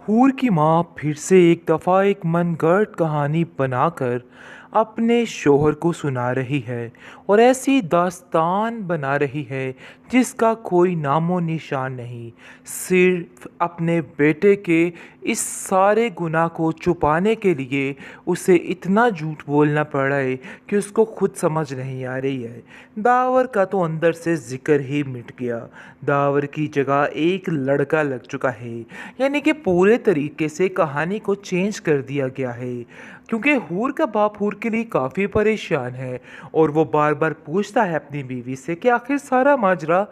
हूर की माँ फिर से एक दफ़ा एक मनगढ़ंत कहानी बनाकर अपने शौहर को सुना रही है और ऐसी दास्तान बना रही है जिसका कोई नामो निशान नहीं। सिर्फ अपने बेटे के इस सारे गुनाह को छुपाने के लिए उसे इतना झूठ बोलना पड़ा है कि उसको खुद समझ नहीं आ रही है। दावर का तो अंदर से जिक्र ही मिट गया। दावर की जगह एक लड़का लग चुका है, यानी कि पूरे तरीके से कहानी को चेंज कर दिया गया है। क्योंकि हूर का बाप हूर के लिए काफ़ी परेशान है और वो बार बार पूछता है अपनी बीवी से कि आखिर सारा माजरा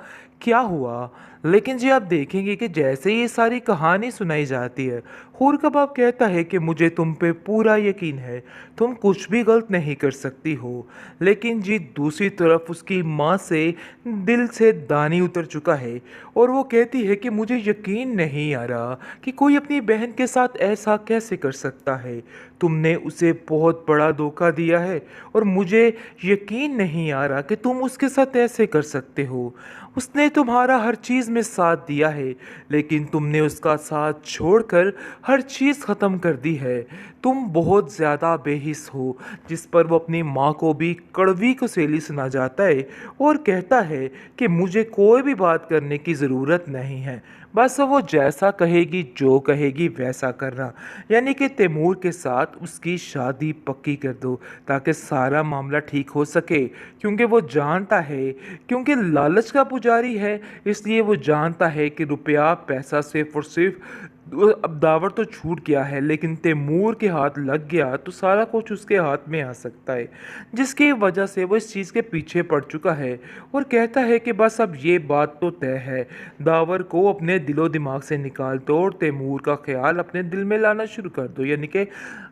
क्या हुआ। लेकिन जी आप देखेंगे कि जैसे ये सारी कहानी सुनाई जाती है, हूर का बाप कहता है कि मुझे तुम पे पूरा यकीन है, तुम कुछ भी गलत नहीं कर सकती हो। लेकिन जी दूसरी तरफ उसकी माँ से दिल से दानी उतर चुका है और वो कहती है कि मुझे यकीन नहीं आ रहा कि कोई अपनी बहन के साथ ऐसा कैसे कर सकता है। तुमने उसे बहुत बड़ा धोखा दिया है और मुझे यकीन नहीं आ रहा कि तुम उसके साथ ऐसे कर सकते हो। उसने तुम्हारा हर चीज़ में साथ दिया है, लेकिन तुमने उसका साथ छोड़कर हर चीज़ ख़त्म कर दी है। तुम बहुत ज़्यादा बेहिस हो। जिस पर वो अपनी माँ को भी कड़वी कुसेली सुना जाता है और कहता है कि मुझे कोई भी बात करने की ज़रूरत नहीं है, बस वो जैसा कहेगी जो कहेगी वैसा करना। यानी कि तैमूर के साथ उसकी शादी पक्की कर दो ताकि सारा मामला ठीक हो सके। क्योंकि वो जानता है, क्योंकि लालच का पुजारी है, इसलिए वो जानता है कि रुपया पैसा सिर्फ और सिर्फ अब दावर तो छूट गया है, लेकिन तैमूर के हाथ लग गया तो सारा कुछ उसके हाथ में आ सकता है। जिसकी वजह से वो इस चीज़ के पीछे पड़ चुका है और कहता है कि बस अब ये बात तो तय है, दावर को अपने दिलो दिमाग से निकाल दो और तैमूर का ख्याल अपने दिल में लाना शुरू कर दो। यानी कि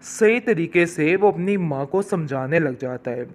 सही तरीके से वो अपनी माँ को समझाने लग जाता है।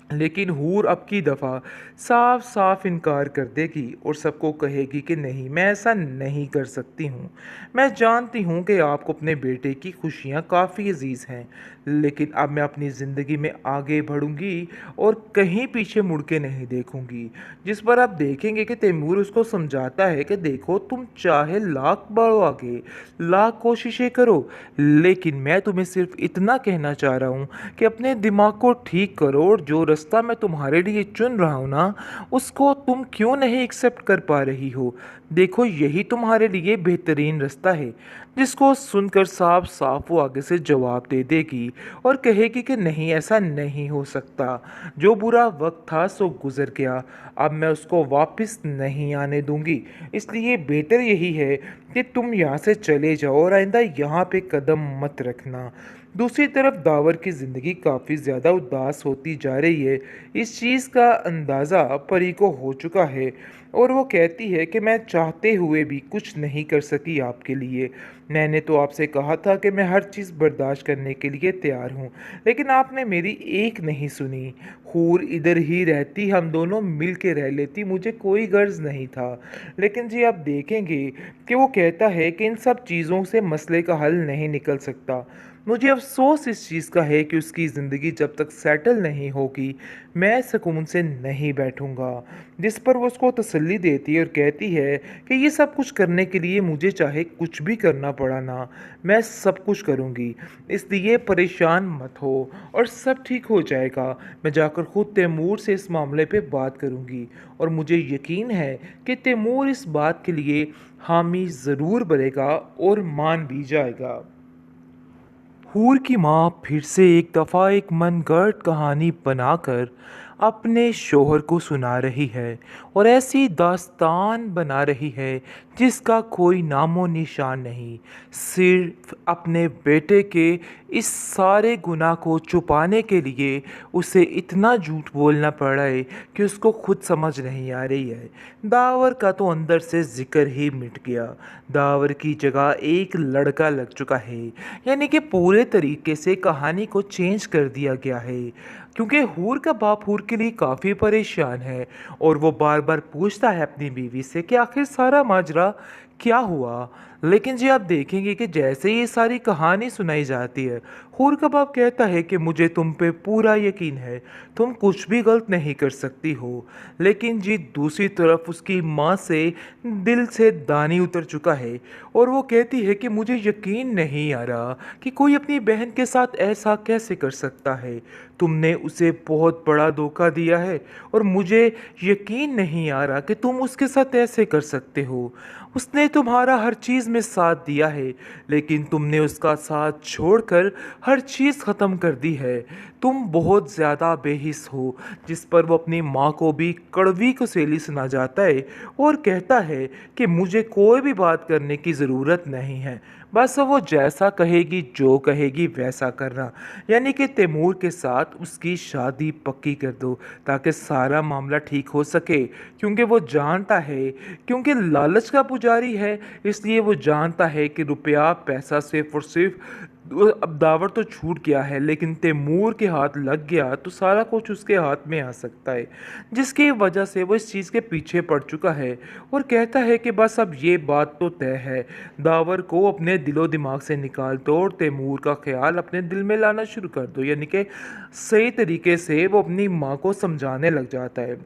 लेकिन हूर अब की दफ़ा साफ साफ इनकार कर देगी और सबको कहेगी कि नहीं, मैं ऐसा नहीं कर सकती हूँ। मैं जानती हूँ कि आपको अपने बेटे की खुशियाँ काफ़ी अजीज़ हैं, लेकिन अब मैं अपनी ज़िंदगी में आगे बढ़ूँगी और कहीं पीछे मुड़ के नहीं देखूँगी। जिस पर आप देखेंगे कि तैमूर उसको समझाता है कि देखो, तुम चाहे लाख बढ़ो आगे, लाख कोशिशें करो, लेकिन मैं तुम्हें सिर्फ इतना कहना चाह रहा हूँ कि अपने दिमाग को ठीक करो और जो रास्ता मैं तुम्हारे लिए चुन रहा हूँ ना, उसको तुम क्यों नहीं एक्सेप्ट कर पा रही हो। देखो, यही तुम्हारे लिए बेहतरीन रास्ता है। जिसको सुनकर साफ साफ वो आगे से जवाब दे देगी और कहेगी कि नहीं, ऐसा नहीं हो सकता। जो बुरा वक्त था सो गुजर गया, अब मैं उसको वापस नहीं आने दूंगी। इसलिए बेहतर यही है कि तुम यहाँ से चले जाओ और आइंदा यहाँ पे कदम मत रखना। दूसरी तरफ दावर की ज़िंदगी काफ़ी ज़्यादा उदास होती जा रही है। इस चीज़ का अंदाज़ा परी को हो चुका है और वो कहती है कि मैं चाहते हुए भी कुछ नहीं कर सकी आपके लिए। मैंने तो आपसे कहा था कि मैं हर चीज़ बर्दाश्त करने के लिए तैयार हूँ, लेकिन आपने मेरी एक नहीं सुनी। हूर इधर ही रहती, हम दोनों मिल के रह लेती, मुझे कोई गर्ज नहीं था। लेकिन जी आप देखेंगे कि वो कहता है कि इन सब चीज़ों से मसले का हल नहीं निकल सकता। मुझे अफ़सोस इस चीज़ का है कि उसकी ज़िंदगी जब तक सेटल नहीं होगी, मैं सुकून से नहीं बैठूँगा। जिस पर वो उसको तसल्ली देती है और कहती है कि ये सब कुछ करने के लिए मुझे चाहे कुछ भी करना पड़ा ना, मैं सब कुछ करूँगी। इसलिए परेशान मत हो और सब ठीक हो जाएगा। मैं जाकर खुद तैमूर से इस मामले पे बात करूँगी और मुझे यकीन है कि तैमूर इस बात के लिए हामी ज़रूर बनेगा और मान भी जाएगा। हूर की माँ फिर से एक दफ़ा एक मनगढ़ंत कहानी बनाकर अपने शौहर को सुना रही है और ऐसी दास्तान बना रही है जिसका कोई नामो निशान नहीं। सिर्फ अपने बेटे के इस सारे गुनाह को छुपाने के लिए उसे इतना झूठ बोलना पड़ा है कि उसको खुद समझ नहीं आ रही है। दावर का तो अंदर से जिक्र ही मिट गया। दावर की जगह एक लड़का लग चुका है, यानी कि पूरे तरीके से कहानी को चेंज कर दिया गया है। क्योंकि हूर का बाप हूर के लिए काफ़ी परेशान है और वो बार बार पूछता है अपनी बीवी से कि आखिर सारा माजरा क्या हुआ। लेकिन जी आप देखेंगे कि जैसे ये सारी कहानी सुनाई जाती है, हूर कबाब कहता है कि मुझे तुम पे पूरा यकीन है, तुम कुछ भी गलत नहीं कर सकती हो। लेकिन जी दूसरी तरफ उसकी माँ से दिल से दानी उतर चुका है और वो कहती है कि मुझे यकीन नहीं आ रहा कि कोई अपनी बहन के साथ ऐसा कैसे कर सकता है। तुमने उसे बहुत बड़ा धोखा दिया है और मुझे यकीन नहीं आ रहा कि तुम उसके साथ ऐसे कर सकते हो। उसने तुम्हारा हर चीज़ में साथ दिया है, लेकिन तुमने उसका साथ छोड़कर हर चीज़ ख़त्म कर दी है। तुम बहुत ज़्यादा बेहिस हो। जिस पर वो अपनी माँ को भी कड़वी कुसेली सुना जाता है और कहता है कि मुझे कोई भी बात करने की ज़रूरत नहीं है, बस वो जैसा कहेगी जो कहेगी वैसा करना, यानी कि तैमूर के साथ उसकी शादी पक्की कर दो ताकि सारा मामला ठीक हो सके। क्योंकि वो जानता है, क्योंकि लालच का पुजारी है, इसलिए वो जानता है कि रुपया पैसा सिर्फ और सिर्फ अब दावर तो छूट गया है, लेकिन तैमूर के हाथ लग गया तो सारा कुछ उसके हाथ में आ सकता है, जिसकी वजह से वो इस चीज़ के पीछे पड़ चुका है और कहता है कि बस अब ये बात तो तय है, दावर को अपने दिलो दिमाग से निकाल दो और तैमूर का ख्याल अपने दिल में लाना शुरू कर दो। यानी कि सही तरीके से वो अपनी माँ को समझाने लग जाता है।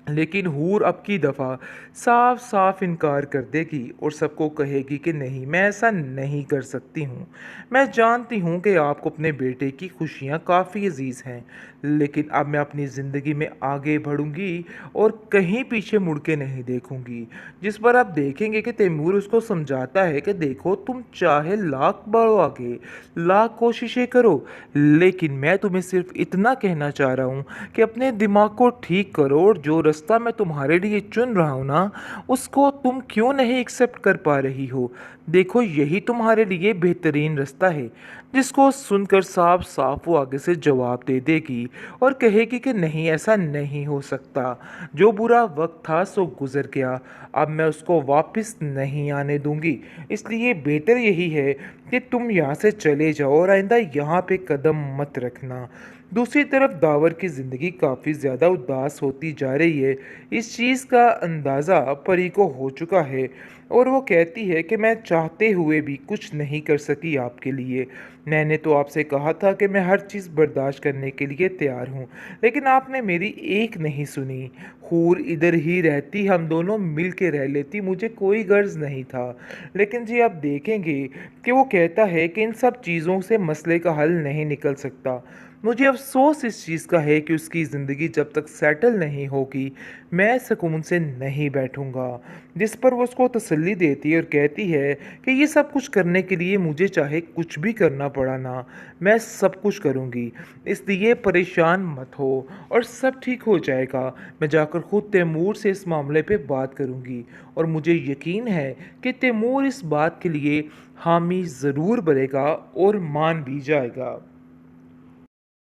लेकिन हूर अब की दफ़ा साफ साफ इनकार कर देगी और सबको कहेगी कि नहीं, मैं ऐसा नहीं कर सकती हूँ। मैं जानती हूँ कि आपको अपने बेटे की खुशियाँ काफ़ी अजीज़ हैं, लेकिन अब मैं अपनी ज़िंदगी में आगे बढ़ूँगी और कहीं पीछे मुड़ के नहीं देखूँगी। जिस पर आप देखेंगे कि तैमूर उसको समझाता है कि देखो, तुम चाहे लाख बढ़ो आगे, लाख कोशिशें करो, लेकिन मैं तुम्हें सिर्फ इतना कहना चाह रहा हूँ कि अपने दिमाग को ठीक करो और जो रास्ता मैं तुम्हारे लिए चुन रहा हूँ ना, उसको तुम क्यों नहीं एक्सेप्ट कर पा रही हो। देखो, यही तुम्हारे लिए बेहतरीन रास्ता है। जिसको सुनकर साफ साफ वो आगे से जवाब दे देगी और कहेगी कि नहीं, ऐसा नहीं हो सकता। जो बुरा वक्त था सो गुजर गया, अब मैं उसको वापस नहीं आने दूंगी। इसलिए बेहतर यही है कि तुम यहाँ से चले जाओ और आइंदा यहाँ पे कदम मत रखना। दूसरी तरफ दावर की ज़िंदगी काफ़ी ज़्यादा उदास होती जा रही है। इस चीज़ का अंदाज़ा परी को हो चुका है और वो कहती है कि मैं चाहते हुए भी कुछ नहीं कर सकी आपके लिए। मैंने तो आपसे कहा था कि मैं हर चीज़ बर्दाश्त करने के लिए तैयार हूँ, लेकिन आपने मेरी एक नहीं सुनी। हूर इधर ही रहती, हम दोनों मिल के रह लेती, मुझे कोई गर्ज नहीं था। लेकिन जी आप देखेंगे कि वो कहता है कि इन सब चीज़ों से मसले का हल नहीं निकल सकता। मुझे अफ़सोस इस चीज़ का है कि उसकी ज़िंदगी जब तक सेटल नहीं होगी, मैं सुकून से नहीं बैठूँगा। जिस पर वो उसको तसल्ली देती है और कहती है कि ये सब कुछ करने के लिए मुझे चाहे कुछ भी करना पड़ा ना, मैं सब कुछ करूँगी। इसलिए परेशान मत हो और सब ठीक हो जाएगा। मैं जाकर खुद तैमूर से इस मामले पे बात करूँगी और मुझे यकीन है कि तैमूर इस बात के लिए हामी ज़रूर बनेगा और मान भी जाएगा।